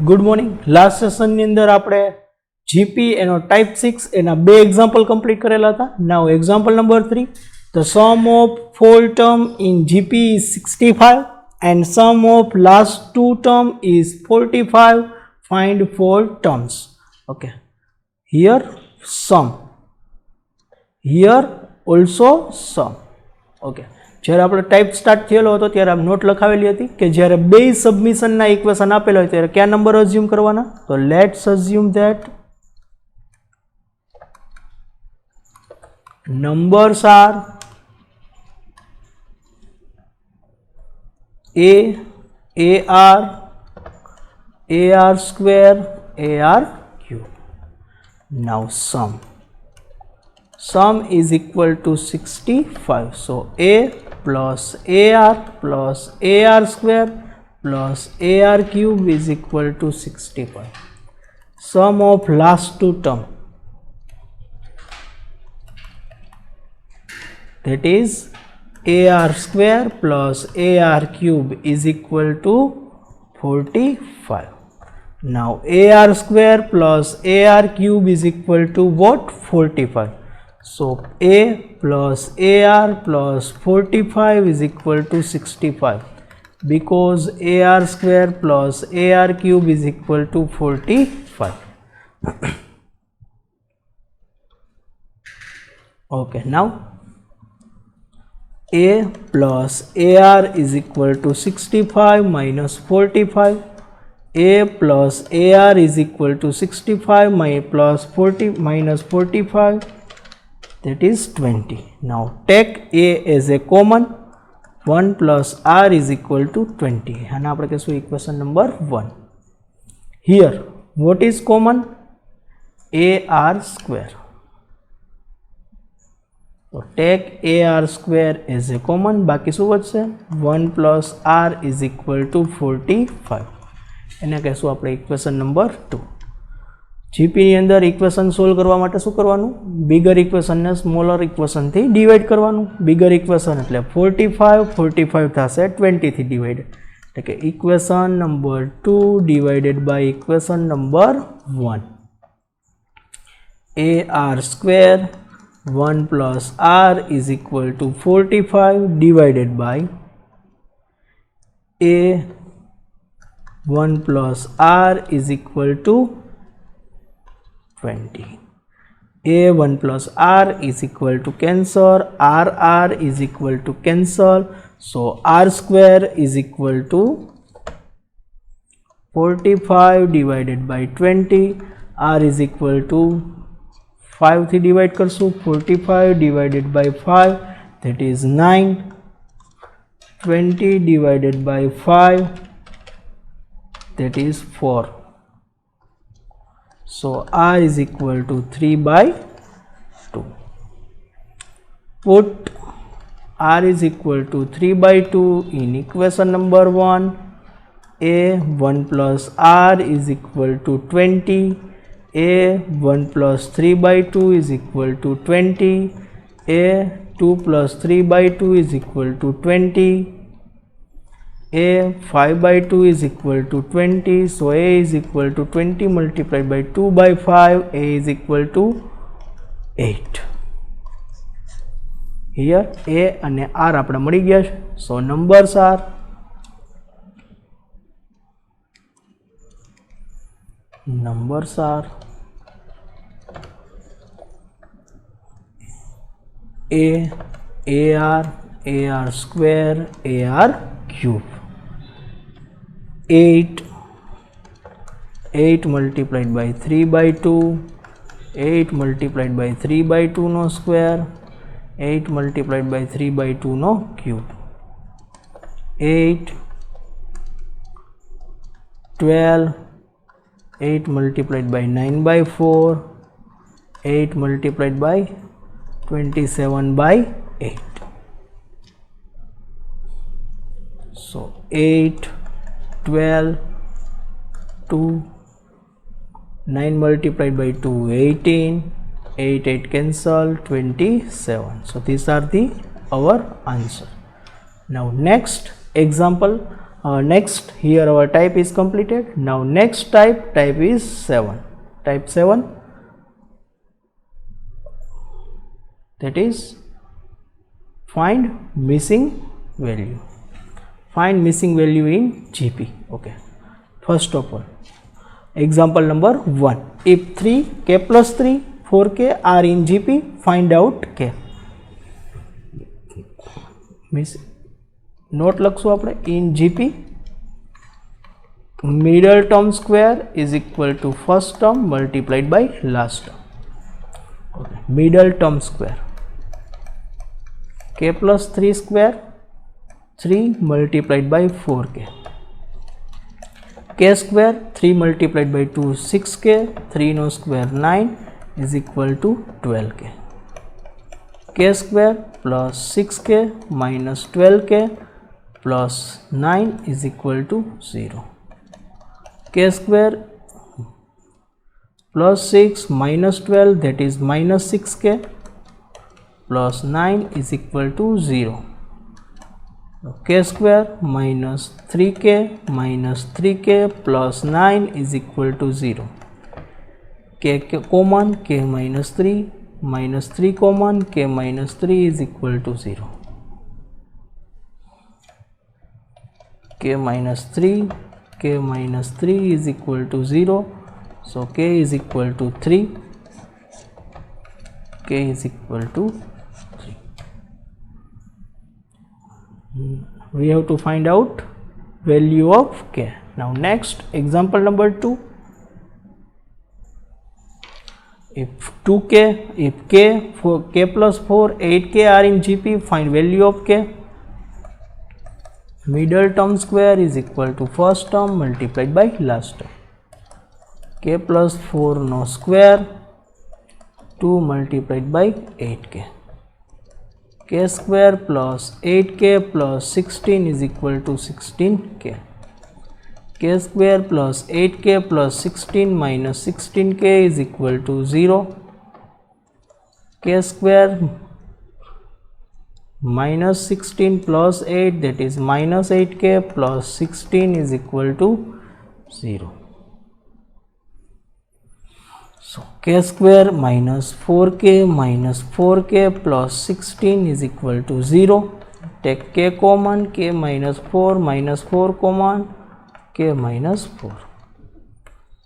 Good morning. Last સેશનની અંદર આપણે GP એનો ટાઈપ 6 એના બે એક્ઝામ્પલ કમ્પ્લીટ કરેલા હતા. Now example number 3, the sum of four term in GP is 65 and sum of last two term is 45. Find four terms. Okay, here sum, here also sum. Okay, જ્યારે આપણે type start થયેલો હતો ત્યારે આમ not લખાવેલી હતી કે જ્યારે બે સબમિશનના ઇક્વેશન આપેલા હોય ત્યારે કયા નંબર અઝ્યુમ કરવાના. તો let's assume that numbers are AR square, AR cube. Now sum is equal to 65. So A plus AR plus AR square plus AR cube is equal to 65. Sum of last two term, that is AR square plus AR cube is equal to 45. Now AR square plus AR cube is equal to what? 45. So A plus AR plus 45 is equal to 65 because AR square plus AR cube is equal to 45. Okay, now A plus AR is equal to 65 minus 45. A plus AR is equal to 65 plus 40 minus 45, that is 20. Now take A as a common. 1 plus R is equal to 20. And now we will equation number 1. Here what is common? AR square. So take AR square as a common. बाकी શું વધશે? 1 plus R is equal to 45. એને કહેશું આપણે equation number 2. GP ની અંદર equation solve કરવા માટે શું કરવાનું? બિગર ઇક્વેશનને સ્મોલર ઇક્વેશનથી ડિવાઈડ કરવાનું. બિગર ઇક્વેશન એટલે 45 થશે 20 થી ડિવાઈડ, એટલે કે equation number 2 divided by equation number 1. AR square 1 plus R is equal to 45 divided by A 1 plus R is equal to 20. A 1 plus R is equal to cancel, R is equal to cancel, so R square is equal to 45 divided by 20. R is equal to 5 થી divide કરશું. 45 divided by 5, that is 9. 20 divided by 5, that is 4. So R is equal to 3 by 2. Put R is equal to 3 by 2 in equation number 1. A 1 plus R is equal to 20. A 1 plus 3 by 2 is equal to 20. A 2 plus 3 by 2 is equal to 20. A 5 by 2 is equal to 20. So A is equal to 20 multiplied by 2 by 5. A is equal to 8. Here A and R આપણે મળી ગયા છે. So numbers are A, AR square, AR cube. 8 multiplied by 3 by 2, 8 multiplied by 3 by 2 no square, 8 multiplied by 3 by 2 no cube. 8, 12, 8 multiplied by 9 by 4, 8 multiplied by 27 by 8. So 8, 12, 2, 9 multiplied by 2, 18, 8 cancel, 27. So these are our answer. Now next example, Next, here our type is completed. Now next type is 7. Type 7, that is find missing value. Find missing value in GP. Okay. First of all, example number 1. If 3k plus 3, 4k are in GP, find out k. Note લખશું આપણે in GP. Middle term square is equal to first term multiplied by last term. Okay. Middle term square, k plus 3 square, 3 multiplied by 4k. K square, 3 multiplied by 2, 6k, 3 no square, 9 is equal to 12k. K square plus 6k minus 12k plus 9 is equal to 0. K square plus 6 minus 12, that is minus 6k, plus 9 is equal to 0. K square minus 3k minus 3k plus 9 is equal to 0. K common, k minus 3 common, k minus 3 is equal to 0. K minus 3 is equal to 0. So k is equal to 3. K is equal to 3. We have to find out value of k. Now next, example number 2. If k plus 4, 8k are in GP, find value of k. Middle term square is equal to first term multiplied by last term. K plus 4 no square, 2 multiplied by 8k. K square plus 8k plus 16 is equal to 16k. K square plus 8k plus 16 minus 16k is equal to 0. K square minus 16 plus 8, that is minus 8k plus 16 is equal to 0. So k square minus 4k plus 16 is equal to 0. Take k common, k minus 4 common, k minus 4.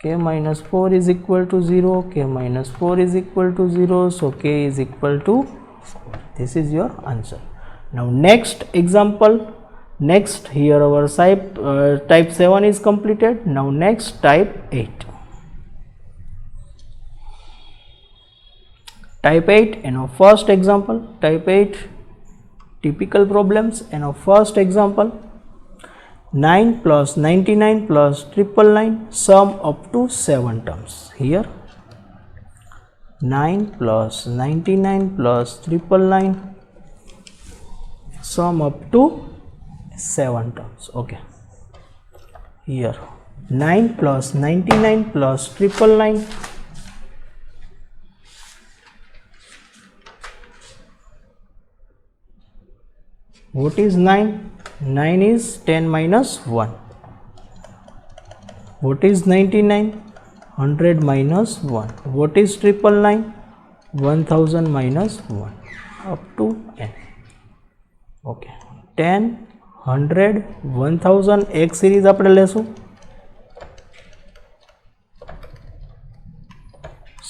K minus 4 is equal to 0, k minus 4 is equal to 0, so k is equal to 4. This is your answer. Now next example, next here our type 7 is completed. Now next type 8. Type 8 and our first example, type 8 typical problems and our first example, 9 plus 99 plus 999, sum up to 7 terms. Here 9 plus 99 plus 999, sum up to 7 terms. Okay, here 9 plus 99 plus 999, what is 9? 9 is 10 minus 1. What is 99? 100 minus 1. What is 999? 1000 minus 1 up to n. Okay, 10, 100, 1000 એક series આપણે લેશું.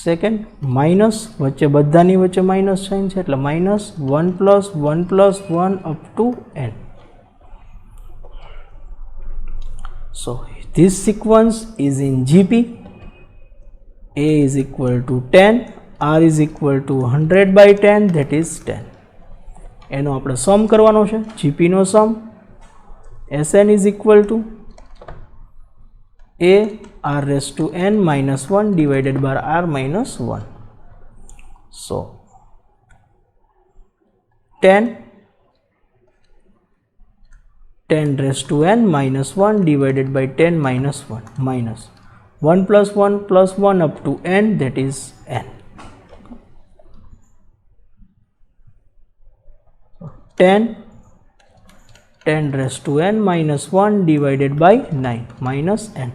Second minus વચ્ચે બધાની વચ્ચે minus sign છે એટલે minus 1 plus 1 up to n. So this sequence is in GP. A is equal to 10, R is equal to 100 by 10, that is 10. એનો આપણે સમ કરવાનો છે, GP no sum. Sn is equal to A R raised to n minus 1 divided by R minus 1. So 10 raised to n minus 1 divided by 10 minus 1 minus 1 plus 1 up to n, that is n. 10 10 raised to n minus 1 divided by 9 minus n.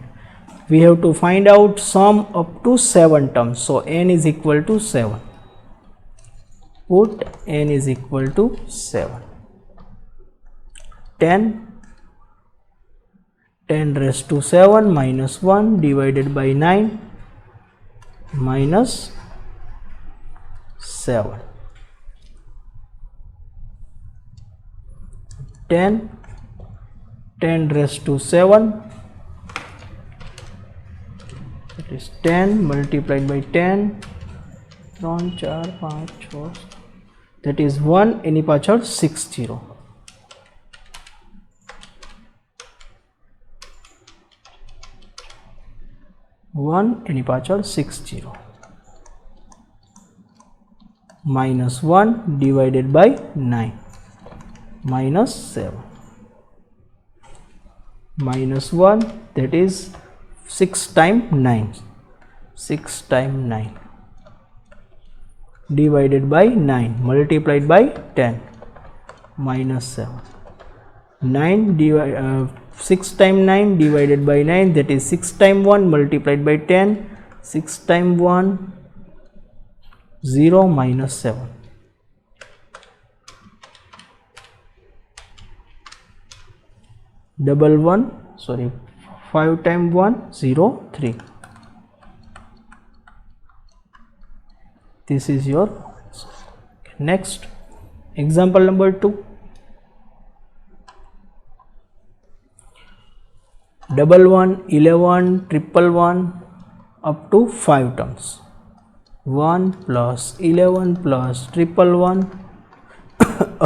We have to find out sum up to 7 terms. So n is equal to 7. Put n is equal to 7. 10 raised to 7 minus 1 divided by 9 minus 7. 10 raised to 7, that is 10 multiplied by 10, 3 4 5 6, that is 1 એની પાછળ 60. 1 એની પાછળ 60 minus 1 divided by 9 minus 7 minus 1, that is 6 times 9, 6 times 9 divided by 9 multiplied by 10 minus 7. 6 times 9 divided by 9, that is 6 times 1 multiplied by 10, 6 times 1 0 minus 7. Double 1, sorry, 5 times 1 0 3. This is your answer. Next, example number 2. Double 1, 11, triple 1 up to 5 terms. 1 plus 11 plus triple 1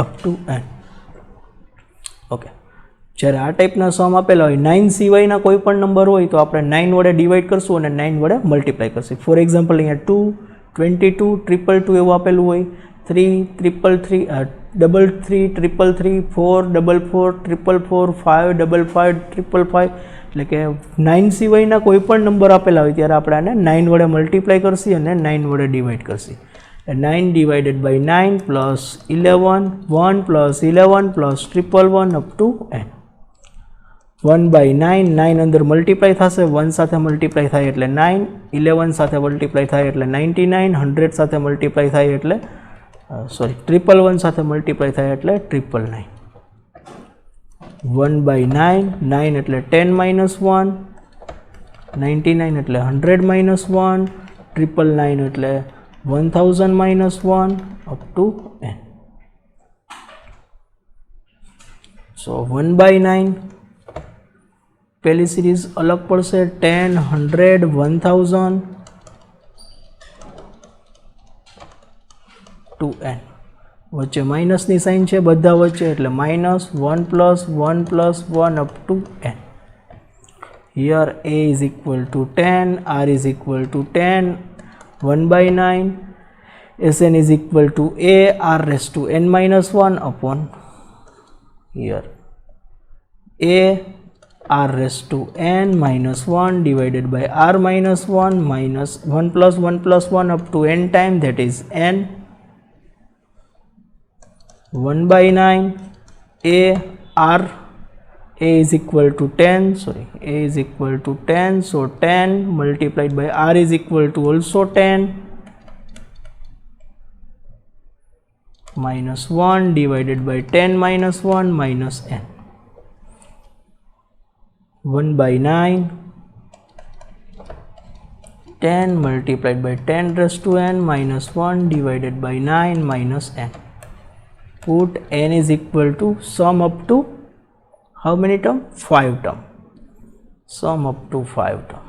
up to n. Okay. જ્યારે આ ટાઈપના સમ આપેલા હોય 9 સિવાયના કોઈ પણ number હોય તો આપણે 9 વડે ડિવાઈડ કરશું અને 9 વડે મલ્ટીપ્લાય કરશું. ફોર એક્ઝામ્પલ અહીંયા 2, 22, 222 એવું આપેલું હોય, 3, 333, 333, 4, 4, 4, 4, 5, 5, 5, 5, એટલે કે 9 સિવાયના કોઈ પણ નંબર આપેલા હોય ત્યારે આપણે આને 9 વડે મલ્ટીપ્લાય કરશી અને 9 વડે divide Karshi. 9 divided by 9 plus 11, 1 plus 11 plus triple 1 up to n. 1 by 9, 9 અંદર મલ્ટીપ્લાય થશે, 1 સાથે મલ્ટીપ્લાય થાય એટલે 9, 11 સાથે મલ્ટીપ્લાય થાય એટલે 99, 100 સાથે મલ્ટીપ્લાય થાય એટલે triple 1 સાથે મલ્ટીપ્લાય થાય એટલે 999. 1 by 9, 9 એટલે 10 minus 1, 99 એટલે 100 minus 1, 999 એટલે 1000 minus 1 up to n. So 1 by 9 પહેલી સિરીઝ અલગ પડશે, 10, 100, 1000 to n. વચ્ચે માઇનસની સાઇન છે બધા વચ્ચે એટલે minus 1 plus 1 plus 1 up to n. Here a is equal to 10, r is equal to 10, 1 by 9, Sn is equal to a r raised to n minus 1 upon here a r raised to n minus 1 divided by r minus 1 minus 1 plus 1 up to n time, that is n. 1 by 9 a r, a is equal to 10, sorry, a is equal to 10, so 10 multiplied by r is equal to also 10 minus 1 divided by 10 minus 1 minus n. 1 by 9, 10 multiplied by 10 raised to n minus 1 divided by 9 minus n. Put n is equal to sum up to how many term? 5 term. Sum up to 5 term.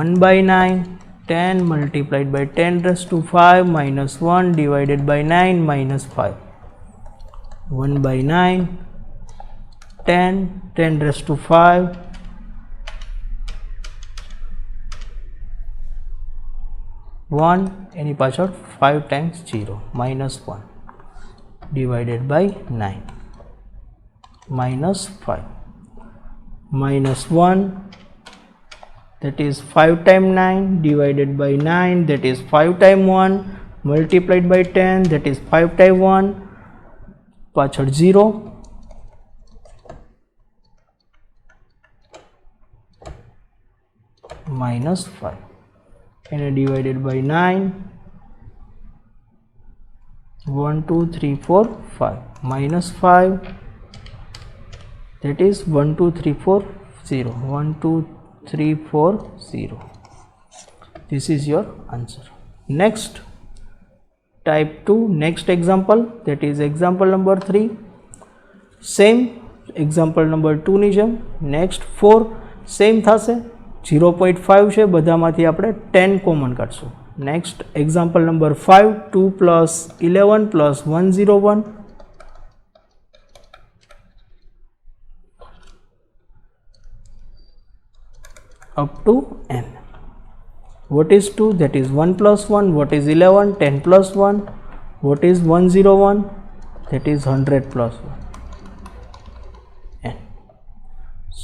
1 by 9, 10 multiplied by 10 raised to 5 minus 1 divided by 9 minus 5. 1 by 9, 10, 10 raised to 5, 1 any પાછળ 5 times 0 minus 1 divided by 9 minus 5 minus 1, that is 5 times 9 divided by 9, that is 5 times 1 multiplied by 10, that is 5 times 1 પાછળ 0 -5 એને divided by 9 1 2 3 4 5 -5 that is 1 2 3 4 0 1 2 3 4 0. This is your answer. Next, type 2, next example, that is example number 3. Same example number 2 ની જેમ next 4 same થશે. 0.5 છે, બધામાંથી આપણે 10 common કાઢશું. Next example number 5, 2 plus 11 plus 101 up to n. What is 2? That is 1 plus 1. What is 11? 10 plus 1. What is 101? That is 100 plus 1. N.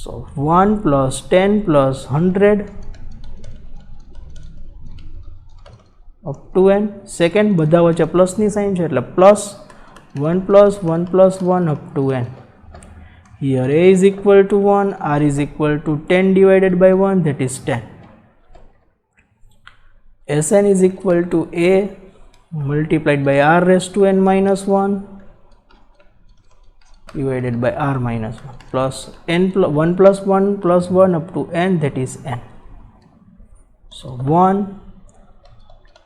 So 1 plus 10 plus 100 up to n. Second, બધા વચ્ચે પ્લસની sign છે એટલે plus 1 plus 1 plus 1 up to n. Here a is equal to 1, r is equal to 10 divided by 1, that is 10. Sn is equal to a multiplied by r raised to n minus 1 divided by r minus 1 plus n plus 1 plus 1 plus 1 up to n, that is n. So 1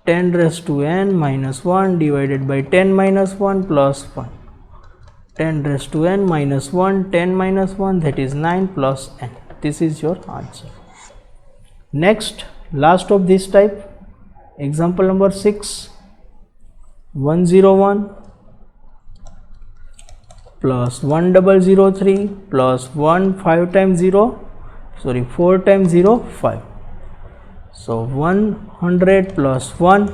10 raised to n minus 1 divided by 10 minus 1 plus 1. 10 raised to n minus 1, 10 minus 1, that is 9 plus n. This is your answer. Next, last of this type, example number 6, 101 plus 1003 plus 1 5 times 0, sorry 4 times 0, 5. So 100 plus 1,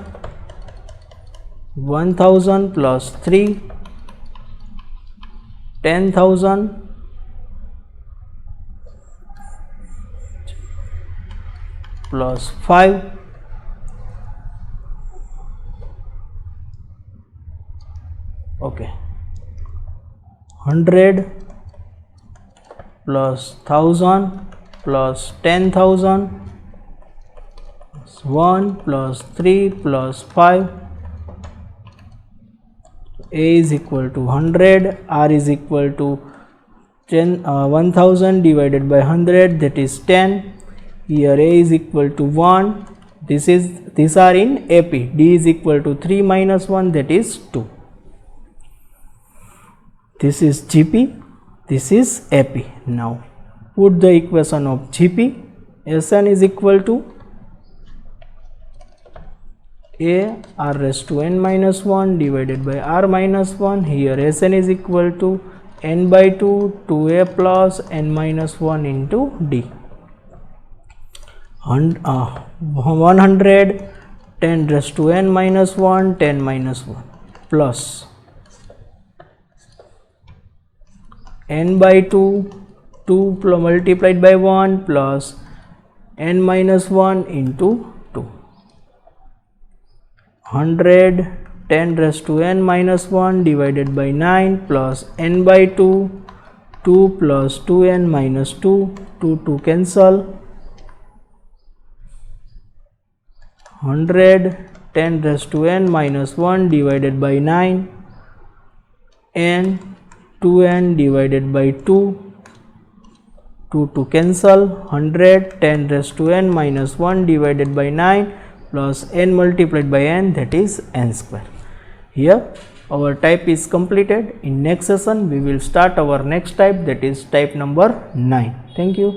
1000 plus 3, 10,000 plus 5, okay, 100 plus 1000 plus 10,000 1 plus 3 plus 5. A is equal to 100, r is equal to 1000 divided by 100, that is 10. Here a is equal to 1. These are in AP. D is equal to 3 minus 1, that is 2. This is GP, this is AP. Now put the equation of GP. Sn is equal to a r raised to n minus 1 divided by r minus 1. Here Sn is equal to n by 2 2a plus n minus 1 into d. 100 10 raised to n minus 1 10 minus 1 plus n by 2 2 multiplied by 1 plus n minus 1 into 100 10 raised to n minus 1 divided by 9 plus n by 2 2 plus 2n minus 2 2 cancel. 100 10 raised to n minus 1 divided by 9 n 2n divided by 2 2 cancel. 100 10 raised to n minus 1 divided by 9 plus n multiplied by n, that is n square. Here our type is completed. In next session we will start our next type, that is type number 9. Thank you.